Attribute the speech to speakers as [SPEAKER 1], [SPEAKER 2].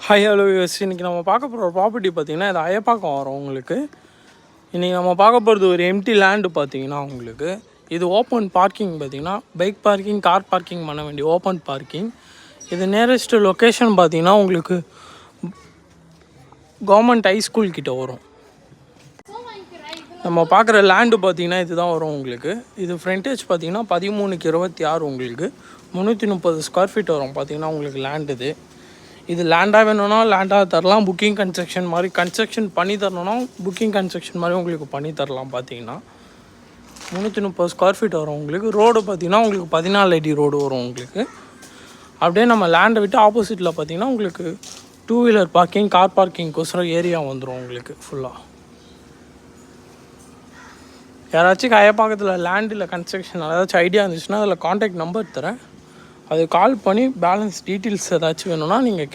[SPEAKER 1] Hi hello US. இன்றைக்கி நம்ம பார்க்க போகிற ப்ராப்பர்ட்டி பார்த்திங்கன்னா இது அயப்பாக்கம் வரும் உங்களுக்கு. இன்றைக்கி நம்ம பார்க்க போகிறது ஒரு எம்டி லேண்டு பார்த்திங்கன்னா உங்களுக்கு. இது ஓப்பன் பார்க்கிங் பார்த்திங்கன்னா பைக் பார்க்கிங், கார் பார்க்கிங் பண்ண வேண்டிய ஓப்பன் பார்க்கிங். இது நியரஸ்ட்டு லொக்கேஷன் பார்த்திங்கன்னா உங்களுக்கு கவர்மெண்ட் ஹைஸ்கூல் கிட்ட வரும். நம்ம பார்க்குற லேண்டு பார்த்திங்கன்னா இதுதான் வரும் உங்களுக்கு. இது ஃப்ரண்டேஜ் பார்த்திங்கன்னா 13/26 உங்களுக்கு 330 ஸ்கொயர் ஃபீட் வரும் பார்த்திங்கன்னா உங்களுக்கு லேண்ட். இது லேண்டாக வேணும்னா லேண்டாக தரலாம், புக்கிங் கன்ஸ்ட்ரக்ஷன் மாதிரி கன்ஸ்ட்ரக்ஷன் பண்ணி தரணும்னா புக்கிங் கன்ஸ்ட்ரக்ஷன் மாதிரி உங்களுக்கு பண்ணி தரலாம். பார்த்தீங்கன்னா 330 ஸ்கொயர் ஃபீட் வரும் உங்களுக்கு. ரோடு பார்த்திங்கன்னா உங்களுக்கு 14 அடி ரோடு வரும் உங்களுக்கு. அப்படியே நம்ம லேண்டை விட்டு ஆப்போசிட்டில் பார்த்திங்கன்னா உங்களுக்கு 2 வீலர் பார்க்கிங், கார் பார்க்கிங்கோசரம் ஏரியா வந்துடும் உங்களுக்கு ஃபுல்லாக. யாராச்சும் அயப்பாக்கத்தில் லேண்டில் கன்ஸ்ட்ரக்ஷன் ஏதாச்சும் ஐடியா இருந்துச்சுன்னா அதில் காண்டாக்ட் நம்பர் தரேன், அது கால் பண்ணி பேலன்ஸ் டீட்டெயில்ஸ் ஏதாச்சும் வேணும்னா நீங்கள்